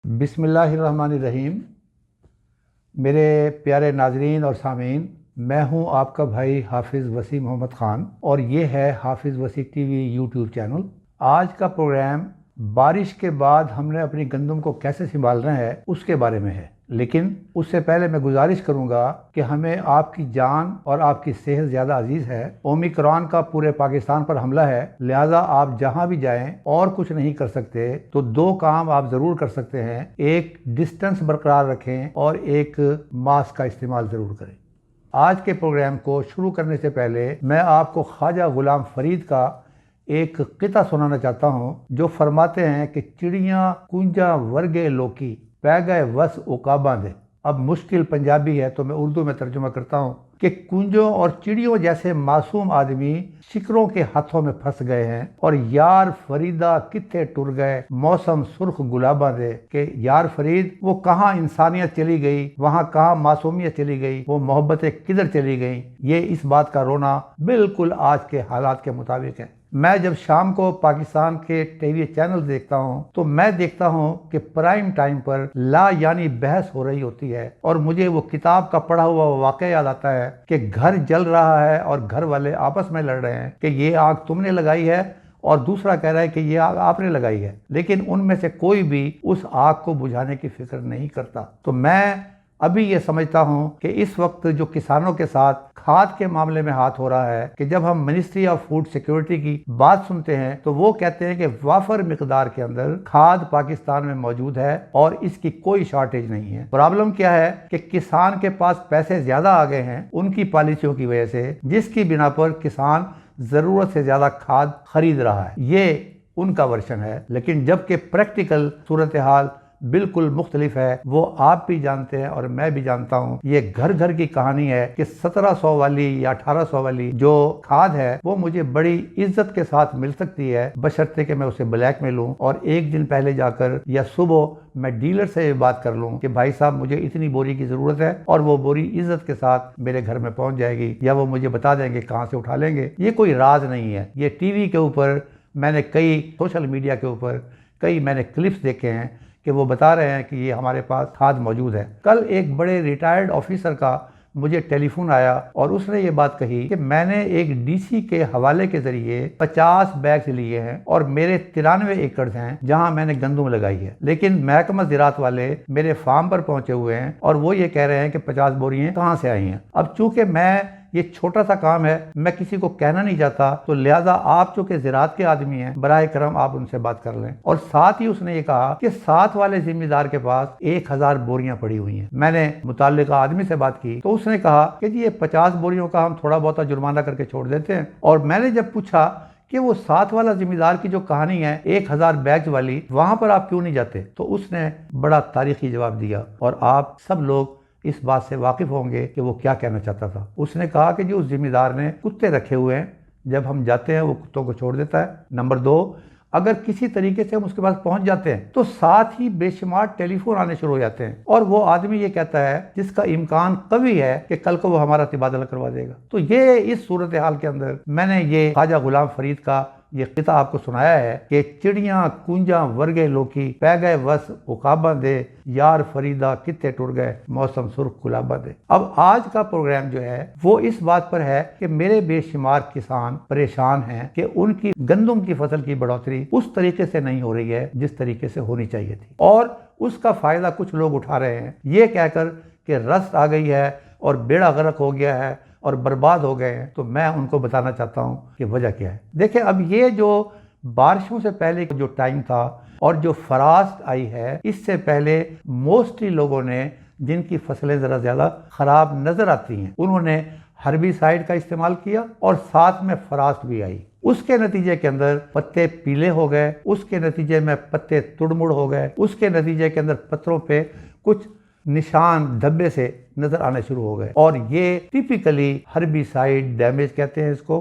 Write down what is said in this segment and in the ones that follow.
बिस्मिल्लाहिर्रहमानिर्रहीम। मेरे प्यारे नाजरीन और सामीन, मैं हूं आपका भाई हाफिज़ वसी मोहम्मद ख़ान और ये है हाफिज़ वसी टीवी यूट्यूब चैनल। आज का प्रोग्राम बारिश के बाद हमने अपनी गंदम को कैसे संभालना है उसके बारे में है। लेकिन उससे पहले मैं गुजारिश करूंगा कि हमें आपकी जान और आपकी सेहत ज़्यादा अजीज़ है। ओमिक्रॉन का पूरे पाकिस्तान पर हमला है, लिहाजा आप जहां भी जाएं और कुछ नहीं कर सकते तो दो काम आप ज़रूर कर सकते हैं। एक, डिस्टेंस बरकरार रखें और एक, मास्क का इस्तेमाल ज़रूर करें। आज के प्रोग्राम को शुरू करने से पहले मैं आपको ख्वाजा गुलाम फरीद का एक किता सुनाना चाहता हूँ जो फरमाते हैं कि चिड़ियाँ कुंजा वर्गे लोकी पै गए वस उकाबा दे। अब मुश्किल पंजाबी है तो मैं उर्दू में तर्जुमा करता हूँ कि कुंजों और चिड़ियों जैसे मासूम आदमी शिकरों के हाथों में फंस गए हैं और यार फरीदा किथे टुर गए मौसम सुर्ख गुलाबा दे। के यार फरीद, वो कहाँ इंसानियत चली गई, वहाँ कहाँ मासूमियत चली गई, वो मोहब्बतें किधर चली गई। ये इस बात का रोना बिल्कुल आज के हालात के मुताबिक है। मैं जब शाम को पाकिस्तान के टीवी चैनल देखता हूं तो मैं देखता हूं कि प्राइम टाइम पर ला यानी बहस हो रही होती है और मुझे वो किताब का पढ़ा हुआ वाक़या याद आता है कि घर जल रहा है और घर वाले आपस में लड़ रहे हैं कि ये आग तुमने लगाई है और दूसरा कह रहा है कि ये आग आपने लगाई है, लेकिन उनमें से कोई भी उस आग को बुझाने की फिक्र नहीं करता। तो मैं अभी ये समझता हूँ कि इस वक्त जो किसानों के साथ खाद के मामले में हाथ हो रहा है कि जब हम मिनिस्ट्री ऑफ फूड सिक्योरिटी की बात सुनते हैं तो वो कहते हैं कि वाफर मिकदार के अंदर खाद पाकिस्तान में मौजूद है और इसकी कोई शॉर्टेज नहीं है। प्रॉब्लम क्या है कि किसान के पास पैसे ज्यादा आ गए हैं उनकी पॉलिसियों की वजह से, जिसकी बिना पर किसान जरूरत से ज्यादा खाद खरीद रहा है। ये उनका वर्जन है, लेकिन जबकि प्रैक्टिकल सूरत हाल बिल्कुल मुख्तलिफ है। वो आप भी जानते हैं और मैं भी जानता हूँ। ये घर घर की कहानी है कि 1700 वाली या 1800 वाली जो खाद है वो मुझे बड़ी इज्जत के साथ मिल सकती है, बशर्ते कि मैं उसे ब्लैक में लूँ और एक दिन पहले जाकर या सुबह मैं डीलर से बात कर लूँ कि भाई साहब मुझे इतनी बोरी की जरूरत है और वो बोरी इज्जत के साथ मेरे घर में पहुंच जाएगी, या वो मुझे बता देंगे कहाँ से उठा लेंगे। ये कोई राज नहीं है। ये टीवी के ऊपर मैंने कई सोशल मीडिया के ऊपर कई मैंने क्लिप्स देखे हैं कि वो बता रहे हैं कि ये हमारे पास खाद मौजूद है। कल एक बड़े रिटायर्ड ऑफिसर का मुझे टेलीफोन आया और उसने ये बात कही कि मैंने एक डीसी के हवाले के जरिए 50 बैग्स लिए हैं और मेरे 93 एकड़ हैं जहां मैंने गंदम लगाई है, लेकिन महकमा ज़राअत वाले मेरे फार्म पर पहुंचे हुए हैं और वो ये कह रहे हैं कि 50 बोरियां कहां से आई हैं। अब चूंकि मैं ये छोटा सा काम है, मैं किसी को कहना नहीं चाहता, तो लिहाजा आप चूंकि ज़राअत के आदमी हैं बराए करम आप उनसे बात कर लें। और साथ ही उसने ये कहा कि साथ वाले जिम्मेदार के पास 1000 बोरियां पड़ी हुई हैं। मैंने मुताल्लिका आदमी से बात की तो उसने कहा कि जी ये 50 बोरियों का हम थोड़ा बहुत जुर्माना करके छोड़ देते हैं। और मैंने जब पूछा कि वो साथ वाला जिम्मेदार की जो कहानी है 1000 बैग्स वाली, वहां पर आप क्यों नहीं जाते, तो उसने बड़ा तारीखी जवाब दिया और आप सब लोग इस बात से वाकिफ होंगे कि वो क्या कहना चाहता था। उसने कहा कि जो उस जिम्मेदार ने कुत्ते रखे हुए हैं, जब हम जाते हैं वो कुत्तों को छोड़ देता है। नंबर 2, अगर किसी तरीके से हम उसके पास पहुंच जाते हैं तो साथ ही बेशुमार टेलीफोन आने शुरू हो जाते हैं और वो आदमी ये कहता है जिसका इम्कान कभी है कि कल को वो हमारा तबादला करवा देगा। तो ये इस सूरत हाल के अंदर मैंने ये ख्वाजा गुलाम फरीद का ये किता आपको सुनाया है कि चिड़ियां कुंजा वर्गे लोकी पै गए वस उकाबा दे, यार फरीदा किथे टुर गए मौसम सुर्ख गुलाबा दे। अब आज का प्रोग्राम जो है वो इस बात पर है कि मेरे बेशुमार किसान परेशान हैं कि उनकी गंदम की फसल की बढ़ोतरी उस तरीके से नहीं हो रही है जिस तरीके से होनी चाहिए थी, और उसका फायदा कुछ लोग उठा रहे हैं ये कहकर कि रस्त आ गई है और बेड़ा गर्क हो गया है और बर्बाद हो गए हैं। तो मैं उनको बताना चाहता हूं कि वजह क्या है। देखिए, अब ये जो बारिशों से पहले जो टाइम था और जो फरास्ट आई है, इससे पहले मोस्टली लोगों ने जिनकी फसलें ज़रा ज़्यादा ख़राब नज़र आती हैं उन्होंने हर्बिसाइड का इस्तेमाल किया और साथ में फरास्ट भी आई। उसके नतीजे के अंदर पत्ते पीले हो गए, उसके नतीजे में पत्ते तुड़मुड़ हो गए, उसके नतीजे के अंदर पत्तों पे कुछ निशान धब्बे से नजर आने शुरू हो गए। और ये टिपिकली हर्बिसाइड डैमेज कहते हैं इसको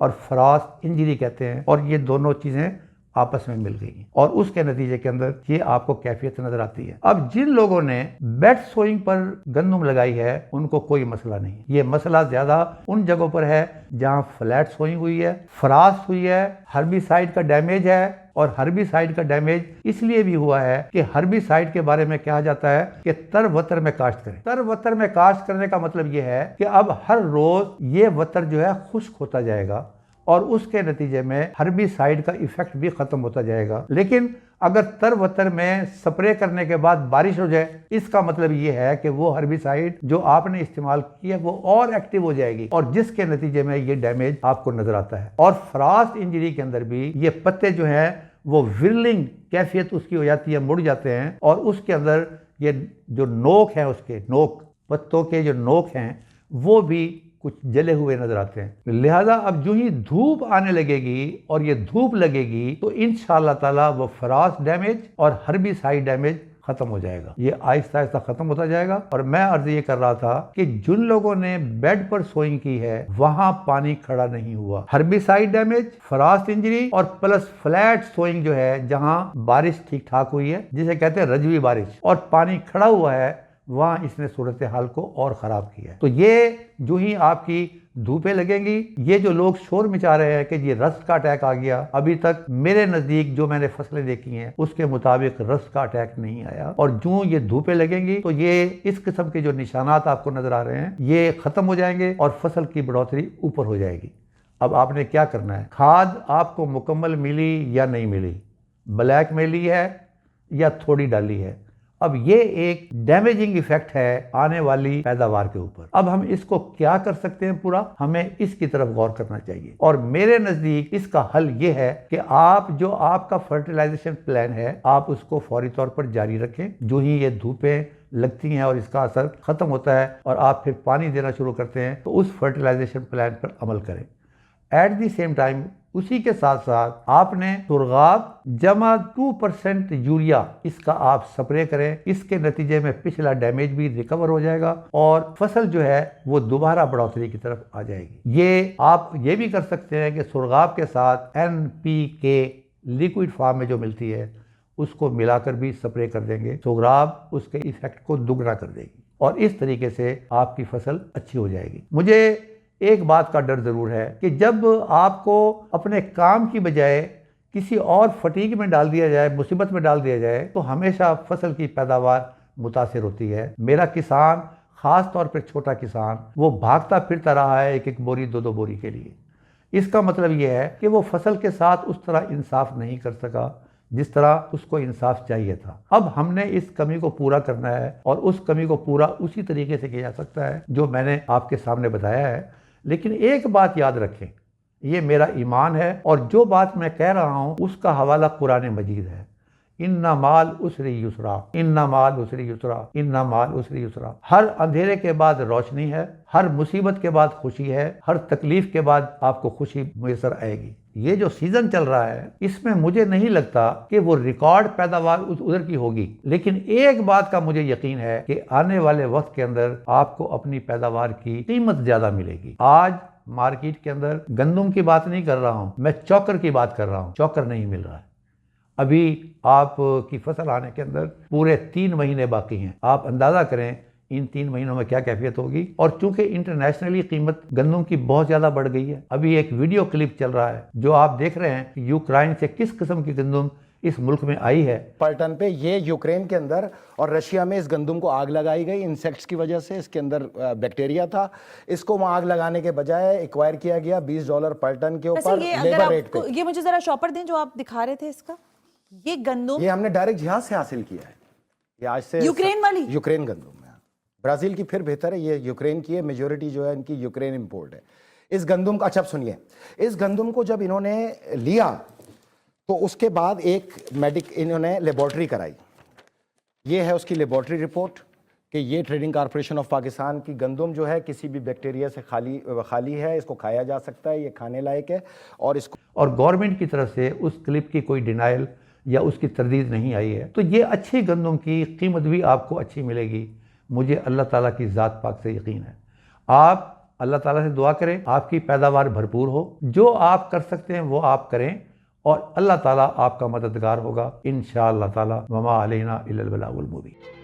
और फ्रॉस्ट इंजरी कहते हैं, और ये दोनों चीजें आपस में मिल गई और उसके नतीजे के अंदर ये आपको कैफियत नजर आती है। अब जिन लोगों ने बेड सोइंग पर गंदम लगाई है उनको कोई मसला नहीं। ये मसला ज्यादा उन जगहों पर है जहां फ्लैट सोइंग हुई है, फ्रास्ट हुई है, हर्बिसाइड का डैमेज है। और हर्बिसाइड का डैमेज इसलिए भी हुआ है कि हर्बिसाइड के बारे में कहा जाता है कि तर वतर में काश्त करें। तर वतर में काश्त करने का मतलब यह है कि अब हर रोज ये वतर जो है खुश्क होता जाएगा और उसके नतीजे में हर्बिसाइड का इफेक्ट भी खत्म होता जाएगा। लेकिन अगर तर वतर में स्प्रे करने के बाद बारिश हो जाए, इसका मतलब ये है कि वो हर्बिसाइड जो आपने इस्तेमाल किया वो और एक्टिव हो जाएगी और जिसके नतीजे में ये डैमेज आपको नजर आता है। और फ्रास्ट इंजरी के अंदर भी ये पत्ते जो हैं वो विरलिंग कैफियत उसकी हो जाती है, मुड़ जाते हैं और उसके अंदर ये जो नोक है, उसके नोक, पत्तों के जो नोक हैं वो भी कुछ जले हुए नजर आते हैं। लिहाजा अब जो ही धूप आने लगेगी और ये धूप लगेगी तो इंशाअल्लाह ताला वो फ्रास्ट डैमेज और हर्बिसाइड डैमेज खत्म हो जाएगा। ये आहिस्ता आहिस्ता खत्म होता जाएगा। और मैं अर्ज ये कर रहा था कि जिन लोगों ने बेड पर सोइंग की है वहां पानी खड़ा नहीं हुआ। हर्बिसाइड डैमेज, फ्रास्ट इंजरी और प्लस फ्लैट सोइंग जो है जहां बारिश ठीक ठाक हुई है, जिसे कहते हैं रजवी बारिश, और पानी खड़ा हुआ है, वहां इसने सूरत हाल को और खराब किया है। तो ये जो ही आपकी धूपें लगेंगी, ये जो लोग शोर मचा रहे हैं कि ये रस्ट का अटैक आ गया, अभी तक मेरे नजदीक जो मैंने फसलें देखी हैं उसके मुताबिक रस्ट का अटैक नहीं आया। और जो ये धूपें लगेंगी तो ये इस किस्म के जो निशानात आपको नजर आ रहे हैं ये खत्म हो जाएंगे और फसल की बढ़ोतरी ऊपर हो जाएगी। अब आपने क्या करना है, खाद आपको मुकम्मल मिली या नहीं मिली, ब्लैक मिली है या थोड़ी डाली है, अब ये एक डैमेजिंग इफेक्ट है आने वाली पैदावार के ऊपर। अब हम इसको क्या कर सकते हैं, पूरा हमें इसकी तरफ गौर करना चाहिए। और मेरे नजदीक इसका हल ये है कि आप जो आपका फर्टिलाइजेशन प्लान है आप उसको फौरी तौर पर जारी रखें। जो ही ये धूपें लगती हैं और इसका असर खत्म होता है और आप फिर पानी देना शुरू करते हैं तो उस फर्टिलाइजेशन प्लान पर अमल करें। एट द सेम टाइम उसी के साथ साथ आपने तुरगाब जमा 2% यूरिया इसका आप स्प्रे करें। इसके नतीजे में पिछला डैमेज भी रिकवर हो जाएगा और फसल जो है वो दोबारा बढ़ोतरी की तरफ आ जाएगी। ये आप ये भी कर सकते हैं कि तुरगाब के साथ NPK लिक्विड फॉर्म में जो मिलती है उसको मिलाकर भी स्प्रे कर देंगे। तुरगाब उसके इफेक्ट को दुगना कर देगी और इस तरीके से आपकी फसल अच्छी हो जाएगी। मुझे एक बात का डर जरूर है कि जब आपको अपने काम की बजाय किसी और फटीक में डाल दिया जाए, मुसीबत में डाल दिया जाए, तो हमेशा फसल की पैदावार मुतासिर होती है। मेरा किसान, खास तौर पर छोटा किसान, वो भागता फिरता रहा है एक एक बोरी दो दो बोरी के लिए। इसका मतलब ये है कि वो फसल के साथ उस तरह इंसाफ नहीं कर सका जिस तरह उसको इंसाफ चाहिए था। अब हमने इस कमी को पूरा करना है और उस कमी को पूरा उसी तरीके से किया जा सकता है जो मैंने आपके सामने बताया है। लेकिन एक बात याद रखें, ये मेरा ईमान है और जो बात मैं कह रहा हूं उसका हवाला कुरान मजीद है। इन्ना माल उसरी युसरा, इन्ना माल उसरी युसरा, इन्ना माल उसरी युसरा। हर अंधेरे के बाद रोशनी है, हर मुसीबत के बाद खुशी है, हर तकलीफ के बाद आपको खुशी मुयसर आएगी। ये जो सीजन चल रहा है इसमें मुझे नहीं लगता कि वो रिकॉर्ड पैदावार उधर की होगी, लेकिन एक बात का मुझे यकीन है कि आने वाले वक्त के अंदर आपको अपनी पैदावार की कीमत ज्यादा मिलेगी। आज मार्केट के अंदर गंदम की बात नहीं कर रहा हूं, मैं चौकर की बात कर रहा हूं। चौकर नहीं मिल रहा है। अभी आपकी फसल आने के अंदर पूरे 3 महीने बाकी हैं। आप अंदाजा करें इन 3 महीनों में क्या कैफियत होगी। और चूंकि इंटरनेशनली कीमत गंदम की बहुत ज्यादा बढ़ गई है, अभी एक वीडियो क्लिप चल रहा है जो आप देख रहे हैं कि यूक्रेन से किस किस्म की गंदम इस मुल्क में आई है पर टन पे। ये यूक्रेन के अंदर और रशिया में इस गंदम को आग लगाई गई इंसेक्ट्स की वजह से। इसके अंदर बैक्टीरिया था, इसको वहां आग लगाने के बजाय एक्वायर किया गया $20 पर टन के ऊपर लेबर रेट पे। ये मुझे जरा शॉपर दें जो आप दिखा रहे थे इसका। ये गंदम ये हमने डायरेक्ट यहाँ से हासिल किया है। ये आज से यूक्रेन वाली यूक्रेन गंदम है। ब्राजील की फिर बेहतर है, ये यूक्रेन की है। मेजोरिटी जो है इनकी यूक्रेन इंपोर्ट है। इस गंदम का, अच्छा सुनिए, इस गंदम को जब इन्होंने लिया तो उसके बाद इन्होंने लेबोरेटरी कराई। ये है उसकी लेबोरेटरी रिपोर्ट कि ये ट्रेडिंग कॉर्पोरेशन ऑफ पाकिस्तान की गंदम जो है किसी भी बैक्टीरिया से खाली है, इसको खाया जा सकता है, ये खाने लायक है। और गवर्नमेंट की तरफ से उस क्लिप की कोई डिनाइल या उसकी तरदीद नहीं आई है। तो ये अच्छी गंदम की कीमत भी आपको अच्छी मिलेगी। मुझे अल्लाह ताला की ज़ात पाक से यकीन है। आप अल्लाह ताला से दुआ करें आपकी पैदावार भरपूर हो। जो आप कर सकते हैं वो आप करें और अल्लाह ताला आपका मददगार होगा इंशाअल्लाह ताला। वमा अलैना इल्लल बलागुल मुबीन।